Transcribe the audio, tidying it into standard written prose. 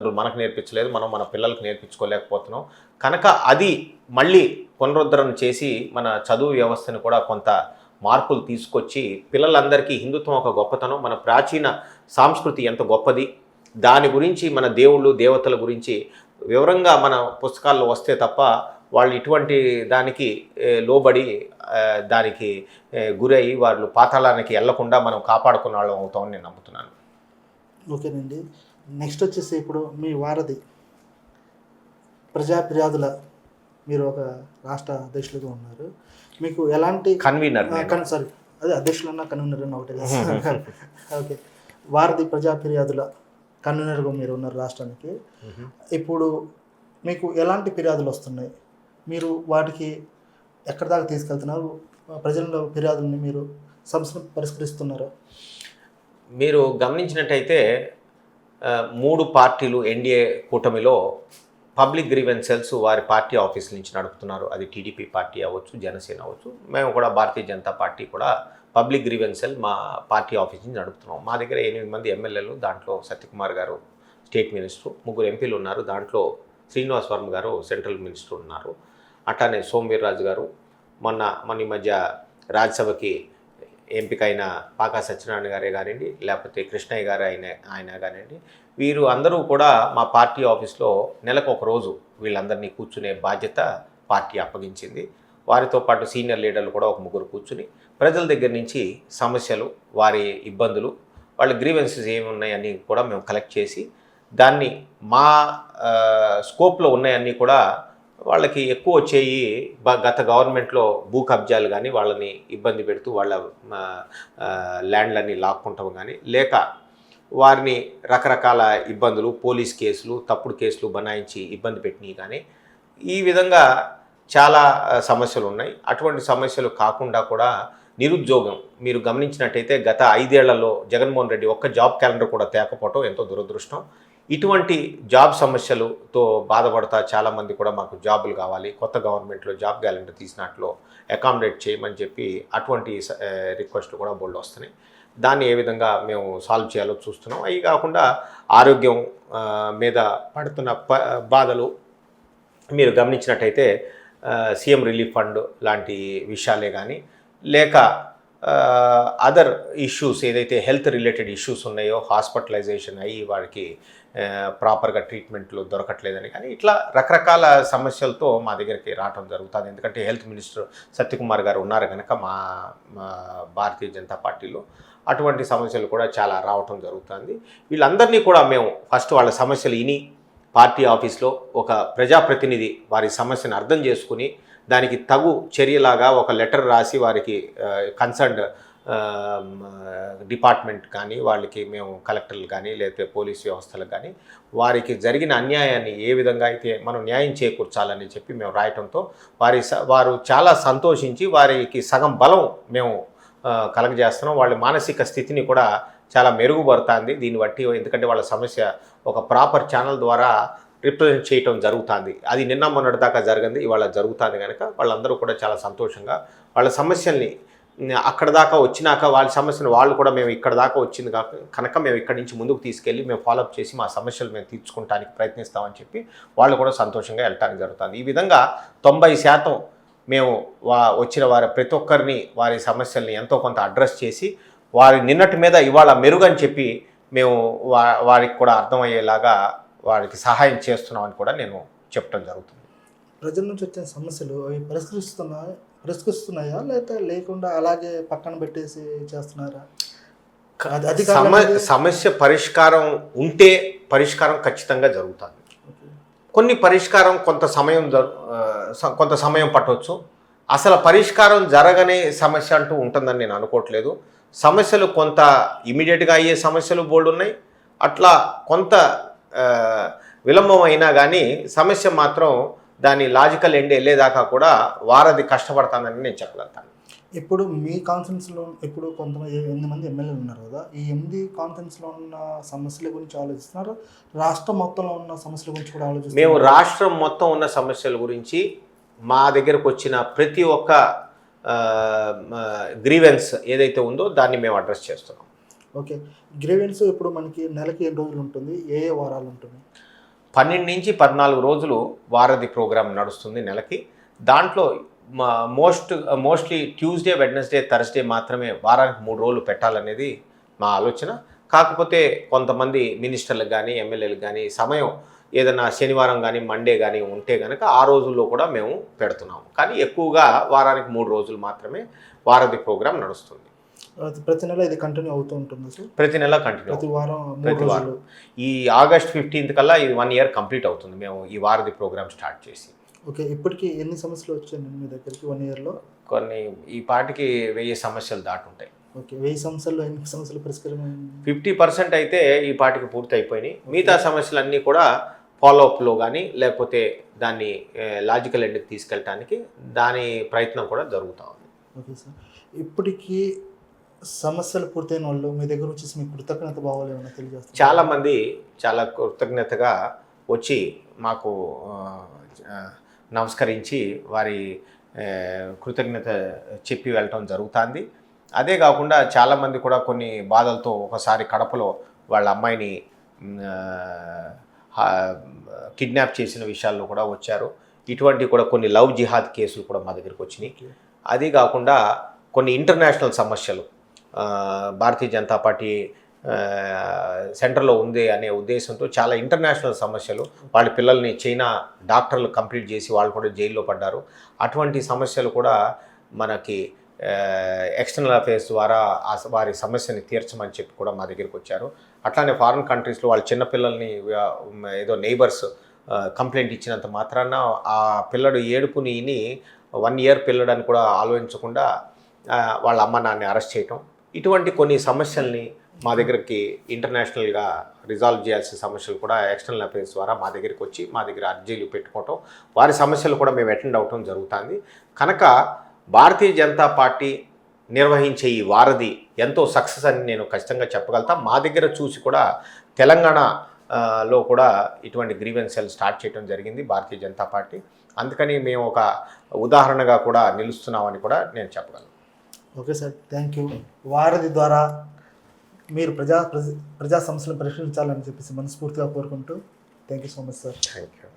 మనకు నేర్పించలేదు, మనం మన పిల్లలకు నేర్పించుకోలేకపోతున్నాం. కనుక అది మళ్ళీ పునరుద్ధరణ చేసి మన చదువు వ్యవస్థను కూడా కొంత మార్పులు తీసుకొచ్చి పిల్లలందరికీ హిందుత్వం ఒక గొప్పతనం, మన ప్రాచీన సంస్కృతి ఎంత గొప్పది, దాని గురించి మన దేవుళ్ళు దేవతల గురించి వివరంగా మన పుస్తకాల్లో వస్తే తప్ప వాళ్ళు ఇటువంటి దానికి లోబడి దానికి గురై వాళ్ళు పాతాళానికి వెళ్లకుండా మనం కాపాడుకున్న వాళ్ళం అవుతామని నేను నమ్ముతున్నాను. ఓకేనండి. నెక్స్ట్ వచ్చేసి ఇప్పుడు మీ వారధి ప్రజా ఫిర్యాదుల మీరు ఒక రాష్ట్ర అధ్యక్షులుగా ఉన్నారు. మీకు ఎలాంటి కన్వీనర్ సారీ అదే అధ్యక్షులన్నా కన్వీనర్ అన్న ఒకటి కదా. ఓకే, వారధి ప్రజా ఫిర్యాదుల కన్వీనర్గా మీరు ఉన్నారు రాష్ట్రానికి. ఇప్పుడు మీకు ఎలాంటి ఫిర్యాదులు వస్తున్నాయి, మీరు వాటికి ఎక్కడి దాకా తీసుకెళ్తున్నారు, ప్రజల ఫిర్యాదులని మీరు సమస్యను పరిష్కరిస్తున్నారా? మీరు గమనించినట్టయితే 3 పార్టీలు ఎన్డీఏ కూటమిలో పబ్లిక్ గ్రీవెన్సెల్స్ వారి పార్టీ ఆఫీస్ నుంచి నడుపుతున్నారు. అది టీడీపీ పార్టీ అవ్వచ్చు, జనసేన అవ్వచ్చు, మేము కూడా భారతీయ జనతా పార్టీ కూడా పబ్లిక్ గ్రీవెన్సెల్ మా పార్టీ ఆఫీస్ నుంచి నడుపుతున్నాం. మా దగ్గర 8 మంది ఎమ్మెల్యేలు, దాంట్లో సత్యకుమార్ గారు స్టేట్ మినిస్టర్, 3 ఎంపీలు ఉన్నారు. దాంట్లో శ్రీనివాస్ వర్మ గారు సెంట్రల్ మినిస్టర్ ఉన్నారు. అట్లానే సోమవీర్రాజు గారు మన ఈ మధ్య రాజ్యసభకి ఎంపికైన పాకా సత్యనారాయణ గారే కానివ్వండి, లేకపోతే కృష్ణయ్య గారు ఆయన కానివ్వండి, వీరు అందరూ కూడా మా పార్టీ ఆఫీస్లో నెలకు ఒక రోజు వీళ్ళందరినీ కూర్చునే బాధ్యత పార్టీ అప్పగించింది. వారితో పాటు సీనియర్ లీడర్లు కూడా ఒక 3 కూర్చుని ప్రజల దగ్గర నుంచి సమస్యలు, వారి ఇబ్బందులు, వాళ్ళ గ్రీవెన్సెస్ ఏమి ఉన్నాయన్నీ కూడా మేము కలెక్ట్ చేసి దాన్ని మా స్కోప్లో ఉన్నాయన్నీ కూడా వాళ్ళకి ఎక్కువ వచ్చేయి గత గవర్నమెంట్లో భూ కబ్జాలు కానీ వాళ్ళని ఇబ్బంది పెడుతూ వాళ్ళ ల్యాండ్లన్నీ లాక్కుంటాం కానీ, లేక వారిని రకరకాల ఇబ్బందులు, పోలీస్ కేసులు, తప్పుడు కేసులు బనాయించి ఇబ్బంది పెట్టినవి కానీ, ఈ విధంగా చాలా సమస్యలు ఉన్నాయి. అటువంటి సమస్యలు కాకుండా కూడా నిరుద్యోగం మీరు గమనించినట్టయితే గత 5 ఏళ్లలో జగన్మోహన్ రెడ్డి ఒక్క జాబ్ క్యాలెండర్ కూడా తేకపోవటం ఎంతో దురదృష్టం. ఇటువంటి జాబ్ సమస్యలతో బాధపడతా చాలామంది కూడా మాకు జాబులు కావాలి, కొత్త గవర్నమెంట్లో జాబ్ క్యాలెండర్ తీసినట్లు అకామిడేట్ చేయమని చెప్పి అటువంటి రిక్వెస్ట్లు కూడా బోల్డ్ వస్తున్నాయి. దాన్ని ఏ విధంగా మేము సాల్వ్ చేయాలో చూస్తున్నాం. అవి కాకుండా ఆరోగ్యం మీద పడుతున్న బాధలు మీరు గమనించినట్టయితే సీఎం రిలీఫ్ ఫండ్ లాంటి విషయాలే కానీ, లేక అదర్ ఇష్యూస్ ఏదైతే హెల్త్ రిలేటెడ్ ఇష్యూస్ ఉన్నాయో, హాస్పిటలైజేషన్ అయ్యి వారికి ప్రాపర్గా ట్రీట్మెంట్లు దొరకట్లేదని కానీ, ఇట్లా రకరకాల సమస్యలతో మా దగ్గరికి రావడం జరుగుతుంది. ఎందుకంటే హెల్త్ మినిస్టర్ సత్యకుమార్ గారు ఉన్నారు కనుక మా భారతీయ జనతా పార్టీలో అటువంటి సమస్యలు కూడా చాలా రావటం జరుగుతుంది. వీళ్ళందరినీ కూడా మేము ఫస్ట్ వాళ్ళ సమస్యలు విని పార్టీ ఆఫీస్లో ఒక ప్రజాప్రతినిధి వారి సమస్యను అర్థం చేసుకుని దానికి తగు చర్యలాగా ఒక లెటర్ రాసి వారికి కన్సర్న్డ్ డిపార్ట్మెంట్ కానీ, వాళ్ళకి మేము కలెక్టర్లు కానీ, లేకపోతే పోలీస్ వ్యవస్థలకు కానీ వారికి జరిగిన అన్యాయాన్ని ఏ విధంగా అయితే మనం న్యాయం చేకూర్చాలని చెప్పి మేము రాయటంతో వారు చాలా సంతోషించి వారికి సగం బలం మేము కలగజేస్తున్నాం. వాళ్ళ మానసిక స్థితిని కూడా చాలా మెరుగుపడుతుంది దీన్ని బట్టి. ఎందుకంటే వాళ్ళ సమస్య ఒక ప్రాపర్ ఛానల్ ద్వారా రిప్రజెంట్ చేయటం జరుగుతుంది. అది నిన్న మొన్నటి దాకా జరిగింది, ఇవాళ జరుగుతుంది కనుక వాళ్ళందరూ కూడా చాలా సంతోషంగా వాళ్ళ సమస్యల్ని అక్కడ దాకా వచ్చినాక వాళ్ళ సమస్యను వాళ్ళు కూడా మేము ఇక్కడ దాకా వచ్చింది కనుక మేము ఇక్కడి నుంచి ముందుకు తీసుకెళ్ళి మేము ఫాలోఅప్ చేసి మా సమస్యలు మేము తీర్చుకోవడానికి ప్రయత్నిస్తామని చెప్పి వాళ్ళు కూడా సంతోషంగా వెళ్ళటానికి జరుగుతుంది. ఈ విధంగా 90% మేము వచ్చిన వారి ప్రతి ఒక్కరిని వారి సమస్యల్ని ఎంతో కొంత అడ్రస్ చేసి వారి నిన్నటి మీద ఇవాళ మెరుగని చెప్పి మేము వారికి కూడా అర్థమయ్యేలాగా వారికి సహాయం చేస్తున్నామని కూడా నేను చెప్పడం జరుగుతుంది. ప్రజల నుంచి వచ్చిన సమస్యలు అవి పరిష్కరిస్తున్నాయా లేకుండా అలాగే పక్కన పెట్టేసి చేస్తున్నారా? సమస్య పరిష్కారం ఉంటే పరిష్కారం ఖచ్చితంగా జరుగుతుంది. కొన్ని పరిష్కారం కొంత సమయం పట్టవచ్చు. అసలు పరిష్కారం జరగనే సమస్య అంటూ ఉంటుందని నేను అనుకోవట్లేదు. సమస్యలు కొంత ఇమీడియట్గా అయ్యే సమస్యలు బోల్డ్ ఉన్నాయి. అట్లా కొంత విలంబం అయినా కానీ సమస్య మాత్రం దాని లాజికల్ ఎండ్ వెళ్ళేదాకా కూడా వారధి కష్టపడతానని నేను చెప్పగలుగుతాను. ఇప్పుడు మీ కాన్ఫరెన్స్లో ఇప్పుడు కొంతమంది 8 మంది ఎమ్మెల్యేలు ఉన్నారు కదా, ఈ 8 కాన్ఫరెన్స్లో ఉన్న సమస్యల గురించి ఆలోచిస్తున్నారు, రాష్ట్రం మొత్తంలో ఉన్న సమస్యల గురించి కూడా ఆలోచిస్తున్నారు? మేము రాష్ట్రం మొత్తం ఉన్న సమస్యల గురించి మా దగ్గరకు వచ్చిన ప్రతి ఒక్క గ్రీవెన్స్ ఏదైతే ఉందో దాన్ని మేము అడ్రస్ చేస్తున్నాం. ఓకే, గ్రీవెన్స్ ఇప్పుడు మనకి నెలకి 7 రోజులు ఉంటుంది, ఏ వారాలు ఉంటుంది? 12 నుంచి 14 రోజులు వారధి ప్రోగ్రాం నడుస్తుంది నెలకి. దాంట్లో మోస్ట్లీ ట్యూస్డే, వెడ్నెస్డే, థర్స్డే మాత్రమే వారానికి 3 రోజులు పెట్టాలనేది మా ఆలోచన. కాకపోతే కొంతమంది మినిస్టర్లకు కానీ ఎమ్మెల్యేలకు కానీ సమయం ఏదైనా శనివారం కానీ మండే కానీ ఉంటే కనుక ఆ రోజుల్లో కూడా మేము పెడుతున్నాము. కానీ ఎక్కువగా వారానికి 3 రోజులు మాత్రమే వారధి ప్రోగ్రాం నడుస్తుంది. ప్రతి నెల ఇది కంటిన్యూ అవుతూ ఉంటుంది సార్? ప్రతి నెల కంటిన్యూ, ప్రతి వారం 3 ప్రతి వారం. రోజులు. ఈ ఆగస్ట్ 15th కల్లా ఇది 1 year కంప్లీట్ అవుతుంది మేము ఈ వారధి ప్రోగ్రామ్ స్టార్ట్ చేసి. ఓకే, ఇప్పటికి ఎన్ని సమస్యలు వచ్చాయండి మీ దగ్గరికి 1 yearలో? కొన్ని ఈ పాటికి 1000 సమస్యలు దాటుంటాయి. ఓకే, 1000 సమస్యల్లో ఎన్ని సమస్యలు పరిష్కారం? 50% అయితే ఈ పాటికి పూర్తి అయిపోయినాయి. మిగతా సమస్యలన్నీ కూడా ఫాలోఅప్లో కానీ లేకపోతే దాన్ని లాజికల్ ఎండ్కి తీసుకెళ్ళటానికి దాని ప్రయత్నం కూడా జరుగుతూ ఉంది. ఓకే సార్, ఇప్పటికీ సమస్యలు పూర్తయిన వాళ్ళు మీ దగ్గర వచ్చేసి మీ కృతజ్ఞత భావాలు ఏమైనా తెలియజేస్తారు? చాలామంది చాలా కృతజ్ఞతగా వచ్చి మాకు నమస్కరించి వారి కృతజ్ఞత చెప్పి వెళ్ళటం జరుగుతుంది. అదే కాకుండా చాలామంది కూడా కొన్ని బాధలతో ఒకసారి కడపలో వాళ్ళ అమ్మాయిని కిడ్నాప్ చేసిన విషయాల్లో కూడా వచ్చారు. ఇటువంటి కూడా కొన్ని లవ్ జిహాద్ కేసులు కూడా మా దగ్గరికి వచ్చినాయి. అది కాకుండా కొన్ని ఇంటర్నేషనల్ సమస్యలు భారతీయ జనతా పార్టీ సెంటర్లో ఉంది అనే ఉద్దేశంతో చాలా ఇంటర్నేషనల్ సమస్యలు, వాళ్ళ పిల్లల్ని చైనా డాక్టర్లు కంప్లీట్ చేసి వాళ్ళు కూడా జైల్లో పడ్డారు. అటువంటి సమస్యలు కూడా మనకి ఎక్స్టర్నల్ అఫేర్స్ ద్వారా వారి సమస్యని తీర్చమని చెప్పి కూడా మా దగ్గరికి వచ్చారు. అట్లానే ఫారిన్ కంట్రీస్లో వాళ్ళ చిన్నపిల్లల్ని ఏదో నైబర్స్ కంప్లైంట్ ఇచ్చినంత మాత్రాన ఆ పిల్లడు ఏడుపుని 1 year పిల్లడని కూడా ఆలోచించకుండా వాళ్ళ అమ్మ నాన్ని అరెస్ట్ చేయటం, ఇటువంటి కొన్ని సమస్యల్ని మా దగ్గరికి ఇంటర్నేషనల్గా రిజాల్వ్ చేయాల్సిన సమస్యలు కూడా ఎక్స్టర్నల్ అఫేర్స్ ద్వారా మా దగ్గరికి వచ్చి మా దగ్గర అర్జీలు పెట్టుకోవటం, వారి సమస్యలు కూడా మేము అటెండ్ అవటం జరుగుతుంది. కనుక భారతీయ జనతా పార్టీ నిర్వహించే ఈ వారధి ఎంతో సక్సెస్ అని నేను ఖచ్చితంగా చెప్పగలుగుతా. మా దగ్గర చూసి కూడా తెలంగాణలో కూడా ఇటువంటి గ్రీవెన్స్ సెల్ స్టార్ట్ చేయడం జరిగింది భారతీయ జనతా పార్టీ. అందుకని మేము ఒక ఉదాహరణగా కూడా నిలుస్తున్నామని కూడా నేను చెప్పగలను. Okay sir, thank you. వారధి ద్వారా మీరు ప్రజా సమస్యలను పరిష్కరించాలని చెప్పేసి మనస్ఫూర్తిగా కోరుకుంటూ thank you so much sir. Thank you.